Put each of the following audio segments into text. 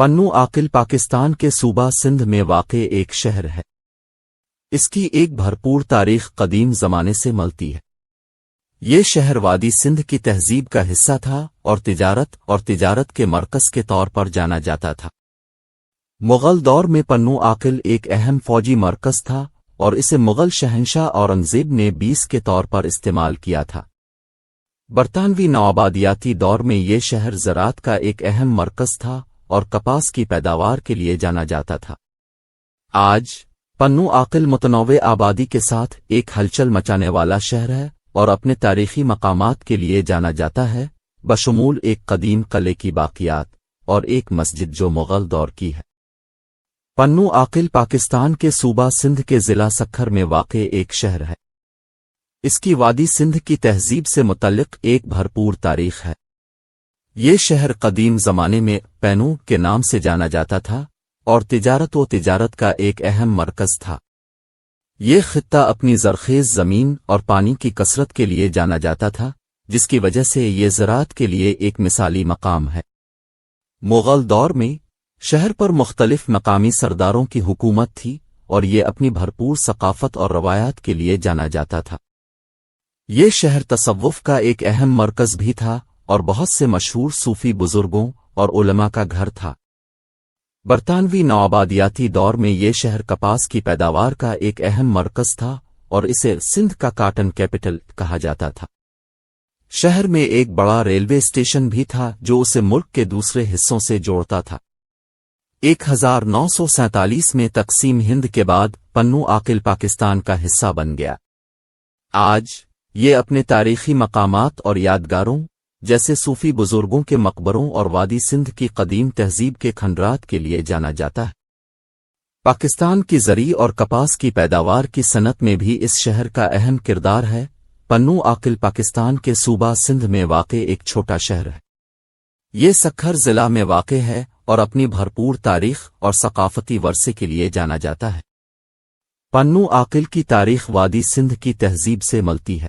پنو عاقل پاکستان کے صوبہ سندھ میں واقع ایک شہر ہے۔ اس کی ایک بھرپور تاریخ قدیم زمانے سے ملتی ہے۔ یہ شہر وادی سندھ کی تہذیب کا حصہ تھا اور تجارت کے مرکز کے طور پر جانا جاتا تھا۔ مغل دور میں پنو عاقل ایک اہم فوجی مرکز تھا اور اسے مغل شہنشاہ اورنگزیب نے 20 کے طور پر استعمال کیا تھا۔ برطانوی نوآبادیاتی دور میں یہ شہر زراعت کا ایک اہم مرکز تھا اور کپاس کی پیداوار کے لیے جانا جاتا تھا۔ آج پنو عاقل متنوع آبادی کے ساتھ ایک ہلچل مچانے والا شہر ہے اور اپنے تاریخی مقامات کے لیے جانا جاتا ہے، بشمول ایک قدیم قلعے کی باقیات اور ایک مسجد جو مغل دور کی ہے۔ پنو عاقل پاکستان کے صوبہ سندھ کے ضلع سکھر میں واقع ایک شہر ہے۔ اس کی وادی سندھ کی تہذیب سے متعلق ایک بھرپور تاریخ ہے۔ یہ شہر قدیم زمانے میں پینو کے نام سے جانا جاتا تھا اور تجارت کا ایک اہم مرکز تھا۔ یہ خطہ اپنی زرخیز زمین اور پانی کی کثرت کے لیے جانا جاتا تھا، جس کی وجہ سے یہ زراعت کے لیے ایک مثالی مقام ہے۔ مغل دور میں شہر پر مختلف مقامی سرداروں کی حکومت تھی اور یہ اپنی بھرپور ثقافت اور روایات کے لیے جانا جاتا تھا۔ یہ شہر تصوف کا ایک اہم مرکز بھی تھا اور بہت سے مشہور صوفی بزرگوں اور علماء کا گھر تھا۔ برطانوی نوآبادیاتی دور میں یہ شہر کپاس کی پیداوار کا ایک اہم مرکز تھا اور اسے سندھ کا کاٹن کیپٹل کہا جاتا تھا۔ شہر میں ایک بڑا ریلوے اسٹیشن بھی تھا جو اسے ملک کے دوسرے حصوں سے جوڑتا تھا۔ 1947 میں تقسیم ہند کے بعد پنو عاقل پاکستان کا حصہ بن گیا۔ آج یہ اپنے تاریخی مقامات اور یادگاروں جیسے صوفی بزرگوں کے مقبروں اور وادی سندھ کی قدیم تہذیب کے کھنڈرات کے لیے جانا جاتا ہے۔ پاکستان کی زرعی اور کپاس کی پیداوار کی صنعت میں بھی اس شہر کا اہم کردار ہے۔ پنو عاقل پاکستان کے صوبہ سندھ میں واقع ایک چھوٹا شہر ہے۔ یہ سکھر ضلع میں واقع ہے اور اپنی بھرپور تاریخ اور ثقافتی ورثے کے لیے جانا جاتا ہے۔ پنو عاقل کی تاریخ وادی سندھ کی تہذیب سے ملتی ہے۔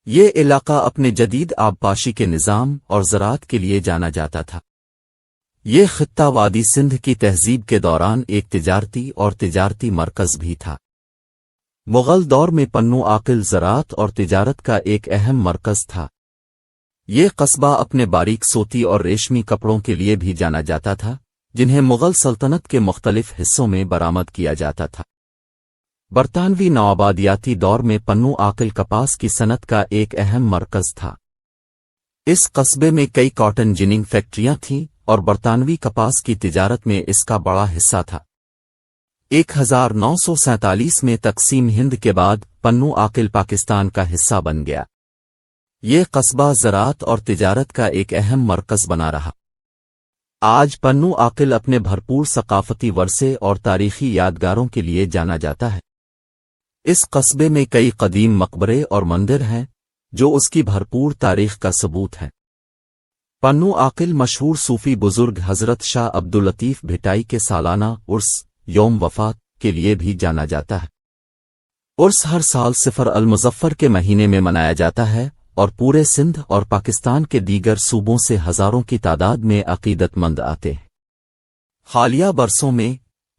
یہ علاقہ اپنے جدید آبپاشی کے نظام اور زراعت کے لیے جانا جاتا تھا۔ یہ خطہ وادی سندھ کی تہذیب کے دوران ایک تجارتی مرکز بھی تھا۔ مغل دور میں پنو عاقل زراعت اور تجارت کا ایک اہم مرکز تھا۔ یہ قصبہ اپنے باریک سوتی اور ریشمی کپڑوں کے لیے بھی جانا جاتا تھا، جنہیں مغل سلطنت کے مختلف حصوں میں برآمد کیا جاتا تھا۔ برطانوی نوآبادیاتی دور میں پنو عاقل کپاس کی صنعت کا ایک اہم مرکز تھا۔ اس قصبے میں کئی کاٹن جننگ فیکٹریاں تھیں اور برطانوی کپاس کی تجارت میں اس کا بڑا حصہ تھا۔ 1947 میں تقسیم ہند کے بعد پنو عاقل پاکستان کا حصہ بن گیا۔ یہ قصبہ زراعت اور تجارت کا ایک اہم مرکز بنا رہا۔ آج پنو عاقل اپنے بھرپور ثقافتی ورثے اور تاریخی یادگاروں کے لیے جانا جاتا ہے۔ اس قصبے میں کئی قدیم مقبرے اور مندر ہیں جو اس کی بھرپور تاریخ کا ثبوت ہے۔ پنو عاقل مشہور صوفی بزرگ حضرت شاہ عبداللطیف بھٹائی کے سالانہ عرس یوم وفات کے لیے بھی جانا جاتا ہے۔ عرس ہر سال صفر المظفر کے مہینے میں منایا جاتا ہے اور پورے سندھ اور پاکستان کے دیگر صوبوں سے ہزاروں کی تعداد میں عقیدت مند آتے ہیں۔ حالیہ برسوں میں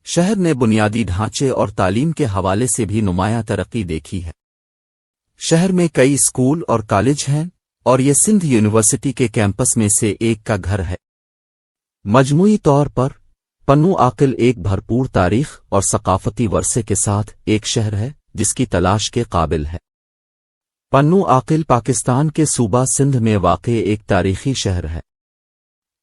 شہر نے بنیادی ڈھانچے اور تعلیم کے حوالے سے بھی نمایاں ترقی دیکھی ہے۔ شہر میں کئی اسکول اور کالج ہیں اور یہ سندھ یونیورسٹی کے کیمپس میں سے ایک کا گھر ہے۔ مجموعی طور پر پنو عاقل ایک بھرپور تاریخ اور ثقافتی ورثے کے ساتھ ایک شہر ہے جس کی تلاش کے قابل ہے۔ پنو عاقل پاکستان کے صوبہ سندھ میں واقع ایک تاریخی شہر ہے۔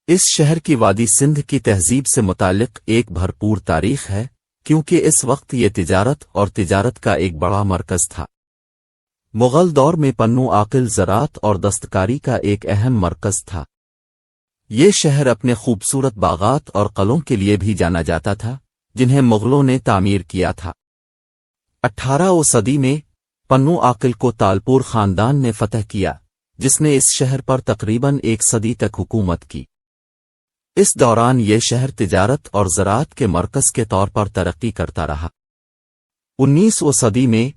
اس شہر کی وادی سندھ کی تہذیب سے متعلق ایک بھرپور تاریخ ہے کیونکہ اس وقت یہ تجارت کا ایک بڑا مرکز تھا۔ مغل دور میں پنو عاقل زراعت اور دستکاری کا ایک اہم مرکز تھا۔ یہ شہر اپنے خوبصورت باغات اور قلعوں کے لیے بھی جانا جاتا تھا جنہیں مغلوں نے تعمیر کیا تھا۔ 18ویں صدی میں پنو عاقل کو تالپور خاندان نے فتح کیا جس نے اس شہر پر تقریباً 1 صدی تک حکومت کی۔ اس دوران یہ شہر تجارت اور زراعت کے مرکز کے طور پر ترقی کرتا رہا۔ 19ویں صدی میں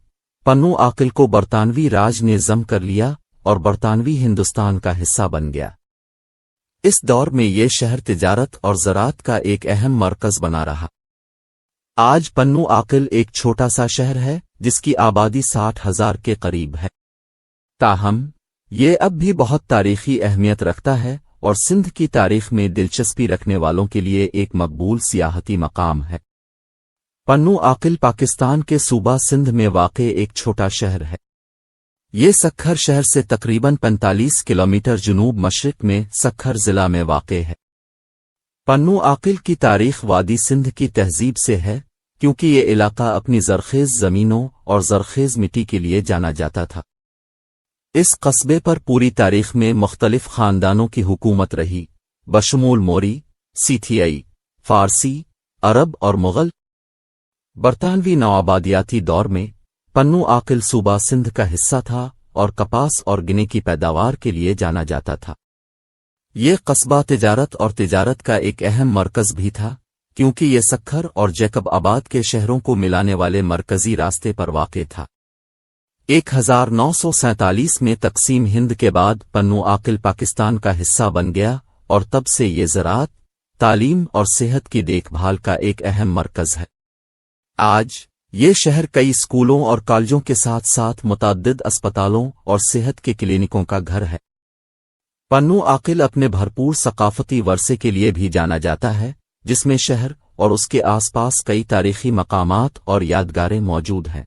پنو عاقل کو برطانوی راج نے ضم کر لیا اور برطانوی ہندوستان کا حصہ بن گیا۔ اس دور میں یہ شہر تجارت اور زراعت کا ایک اہم مرکز بنا رہا۔ آج پنو عاقل ایک چھوٹا سا شہر ہے جس کی آبادی 60,000 کے قریب ہے، تاہم یہ اب بھی بہت تاریخی اہمیت رکھتا ہے اور سندھ کی تاریخ میں دلچسپی رکھنے والوں کے لیے ایک مقبول سیاحتی مقام ہے۔ پنو عاقل پاکستان کے صوبہ سندھ میں واقع ایک چھوٹا شہر ہے۔ یہ سکھر شہر سے تقریباً 45 کلومیٹر جنوب مشرق میں سکھر ضلع میں واقع ہے۔ پنو عاقل کی تاریخ وادی سندھ کی تہذیب سے ہے، کیونکہ یہ علاقہ اپنی زرخیز زمینوں اور زرخیز مٹی کے لیے جانا جاتا تھا۔ اس قصبے پر پوری تاریخ میں مختلف خاندانوں کی حکومت رہی، بشمول موری، سیتھیائی، فارسی، عرب اور مغل۔ برطانوی نوآبادیاتی دور میں پنو عاقل صوبہ سندھ کا حصہ تھا اور کپاس اور گنے کی پیداوار کے لیے جانا جاتا تھا۔ یہ قصبہ تجارت کا ایک اہم مرکز بھی تھا، کیونکہ یہ سکھر اور جیکب آباد کے شہروں کو ملانے والے مرکزی راستے پر واقع تھا۔ 1947 میں تقسیم ہند کے بعد پنو عاقل پاکستان کا حصہ بن گیا اور تب سے یہ زراعت، تعلیم اور صحت کی دیکھ بھال کا ایک اہم مرکز ہے۔ آج یہ شہر کئی اسکولوں اور کالجوں کے ساتھ ساتھ متعدد اسپتالوں اور صحت کے کلینکوں کا گھر ہے۔ پنو عاقل اپنے بھرپور ثقافتی ورثے کے لیے بھی جانا جاتا ہے، جس میں شہر اور اس کے آس پاس کئی تاریخی مقامات اور یادگاریں موجود ہیں۔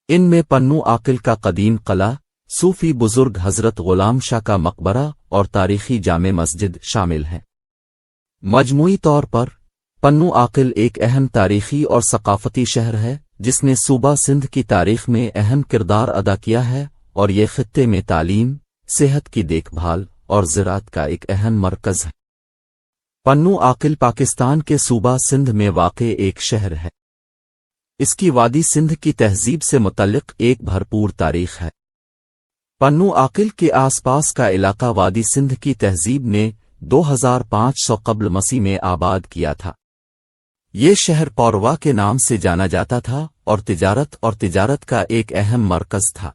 ان میں پنو عاقل کا قدیم قلعہ، صوفی بزرگ حضرت غلام شاہ کا مقبرہ اور تاریخی جامع مسجد شامل ہیں۔ مجموعی طور پر پنو عاقل ایک اہم تاریخی اور ثقافتی شہر ہے جس نے صوبہ سندھ کی تاریخ میں اہم کردار ادا کیا ہے اور یہ خطے میں تعلیم، صحت کی دیکھ بھال اور زراعت کا ایک اہم مرکز ہے۔ پنو عاقل پاکستان کے صوبہ سندھ میں واقع ایک شہر ہے۔ اس کی وادی سندھ کی تہذیب سے متعلق ایک بھرپور تاریخ ہے۔ پنو عاقل کے آس پاس کا علاقہ وادی سندھ کی تہذیب نے 2500 قبل مسیح میں آباد کیا تھا۔ یہ شہر پوروا کے نام سے جانا جاتا تھا اور تجارت کا ایک اہم مرکز تھا۔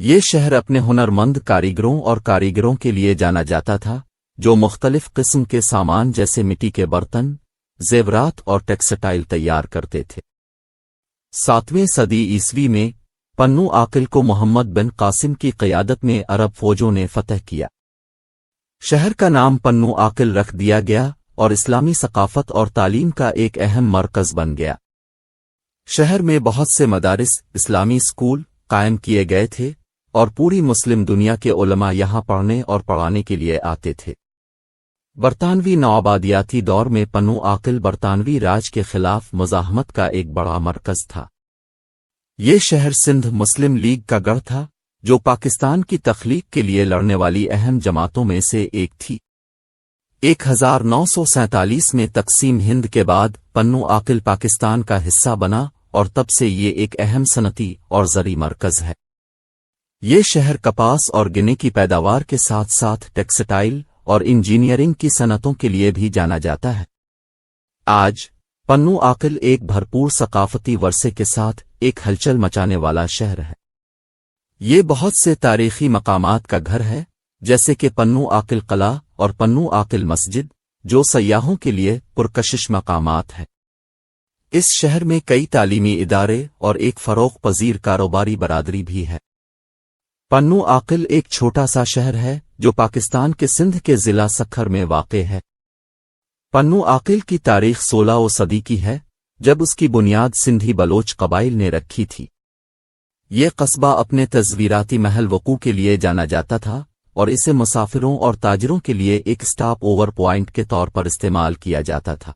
یہ شہر اپنے ہنرمند کاریگروں کے لیے جانا جاتا تھا، جو مختلف قسم کے سامان جیسے مٹی کے برتن، زیورات اور ٹیکسٹائل تیار کرتے تھے۔ 7ویں صدی عیسوی میں پنو عاقل کو محمد بن قاسم کی قیادت میں عرب فوجوں نے فتح کیا۔ شہر کا نام پنو عاقل رکھ دیا گیا اور اسلامی ثقافت اور تعلیم کا ایک اہم مرکز بن گیا۔ شہر میں بہت سے مدارس، اسلامی اسکول قائم کیے گئے تھے اور پوری مسلم دنیا کے علماء یہاں پڑھنے اور پڑھانے کے لیے آتے تھے۔ برطانوی نوآبادیاتی دور میں پنو عاقل برطانوی راج کے خلاف مزاحمت کا ایک بڑا مرکز تھا۔ یہ شہر سندھ مسلم لیگ کا گڑھ تھا، جو پاکستان کی تخلیق کے لیے لڑنے والی اہم جماعتوں میں سے ایک تھی۔ 1947 میں تقسیم ہند کے بعد پنو عاقل پاکستان کا حصہ بنا اور تب سے یہ ایک اہم صنعتی اور زرعی مرکز ہے۔ یہ شہر کپاس اور گنے کی پیداوار کے ساتھ ساتھ ٹیکسٹائل اور انجینئرنگ کی صنعتوں کے لیے بھی جانا جاتا ہے۔ آج پنو عاقل ایک بھرپور ثقافتی ورثے کے ساتھ ایک ہلچل مچانے والا شہر ہے۔ یہ بہت سے تاریخی مقامات کا گھر ہے، جیسے کہ پنو عاقل قلعہ اور پنو عاقل مسجد، جو سیاحوں کے لیے پرکشش مقامات ہیں۔ اس شہر میں کئی تعلیمی ادارے اور ایک فروغ پذیر کاروباری برادری بھی ہے۔ پنو عاقل ایک چھوٹا سا شہر ہے جو پاکستان کے سندھ کے ضلع سکھر میں واقع ہے۔ پنو عاقل کی تاریخ 16ویں صدی کی ہے، جب اس کی بنیاد سندھی بلوچ قبائل نے رکھی تھی۔ یہ قصبہ اپنے تصویراتی محل وقوع کے لیے جانا جاتا تھا اور اسے مسافروں اور تاجروں کے لیے ایک اسٹاپ اوور پوائنٹ کے طور پر استعمال کیا جاتا تھا۔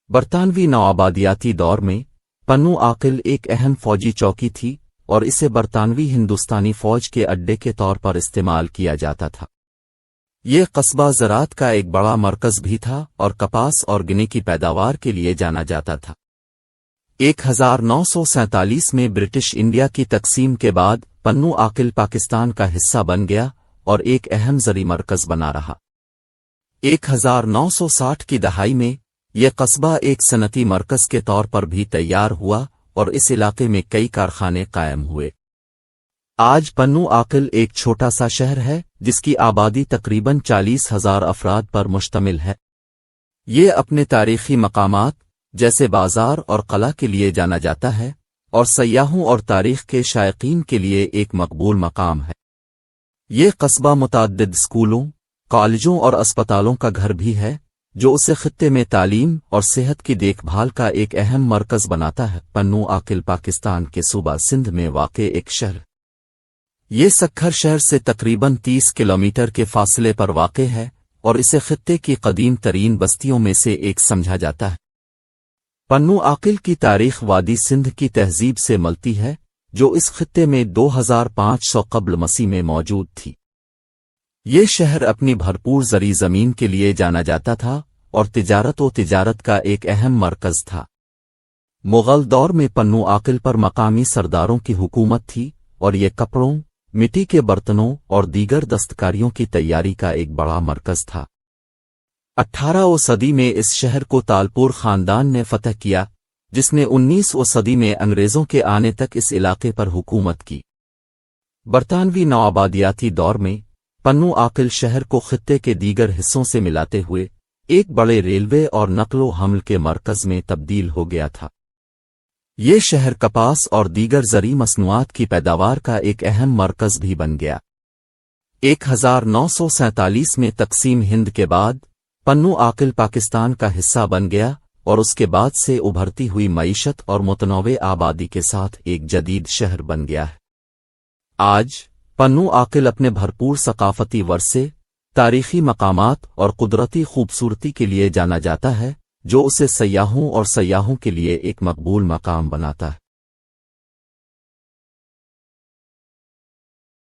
برطانوی نوآبادیاتی دور میں پنو عاقل ایک اہم فوجی چوکی تھی اور اسے برطانوی ہندوستانی فوج کے اڈے کے طور پر استعمال کیا جاتا تھا۔ یہ قصبہ زراعت کا ایک بڑا مرکز بھی تھا اور کپاس اور گنے کی پیداوار کے لیے جانا جاتا تھا۔ 1947 میں برٹش انڈیا کی تقسیم کے بعد پنو عاقل پاکستان کا حصہ بن گیا اور ایک اہم زرعی مرکز بنا رہا۔ 1960 کی دہائی میں یہ قصبہ ایک صنعتی مرکز کے طور پر بھی تیار ہوا اور اس علاقے میں کئی کارخانے قائم ہوئے۔ آج پنو عاقل ایک چھوٹا سا شہر ہے جس کی آبادی تقریباً 40,000 افراد پر مشتمل ہے۔ یہ اپنے تاریخی مقامات جیسے بازار اور قلعہ کے لیے جانا جاتا ہے اور سیاحوں اور تاریخ کے شائقین کے لیے ایک مقبول مقام ہے۔ یہ قصبہ متعدد اسکولوں، کالجوں اور اسپتالوں کا گھر بھی ہے جو اسے خطے میں تعلیم اور صحت کی دیکھ بھال کا ایک اہم مرکز بناتا ہے۔ پنو عاقل پاکستان کے صوبہ سندھ میں واقع ایک شہر۔ یہ سکھر شہر سے تقریباً 30 کلومیٹر کے فاصلے پر واقع ہے اور اسے خطے کی قدیم ترین بستیوں میں سے ایک سمجھا جاتا ہے۔ پنو عاقل کی تاریخ وادی سندھ کی تہذیب سے ملتی ہے جو اس خطے میں 2500 قبل مسیح میں موجود تھی۔ یہ شہر اپنی بھرپور زرعی زمین کے لیے جانا جاتا تھا اور تجارت کا ایک اہم مرکز تھا۔ مغل دور میں پنو عاقل پر مقامی سرداروں کی حکومت تھی اور یہ کپڑوں، مٹی کے برتنوں اور دیگر دستکاریوں کی تیاری کا ایک بڑا مرکز تھا۔ 18ویں صدی میں اس شہر کو تالپور خاندان نے فتح کیا جس نے 19ویں صدی میں انگریزوں کے آنے تک اس علاقے پر حکومت کی۔ برطانوی نوآبادیاتی دور میں پنو عاقل شہر کو خطے کے دیگر حصوں سے ملاتے ہوئے ایک بڑے ریلوے اور نقل و حمل کے مرکز میں تبدیل ہو گیا تھا۔ یہ شہر کپاس اور دیگر زرعی مصنوعات کی پیداوار کا ایک اہم مرکز بھی بن گیا۔ 1947 میں تقسیم ہند کے بعد پنو عاقل پاکستان کا حصہ بن گیا اور اس کے بعد سے ابھرتی ہوئی معیشت اور متنوع آبادی کے ساتھ ایک جدید شہر بن گیا ہے۔ آج پنو عاقل اپنے بھرپور ثقافتی ورثے، تاریخی مقامات اور قدرتی خوبصورتی کے لیے جانا جاتا ہے جو اسے سیاحوں کے لیے ایک مقبول مقام بناتا ہے۔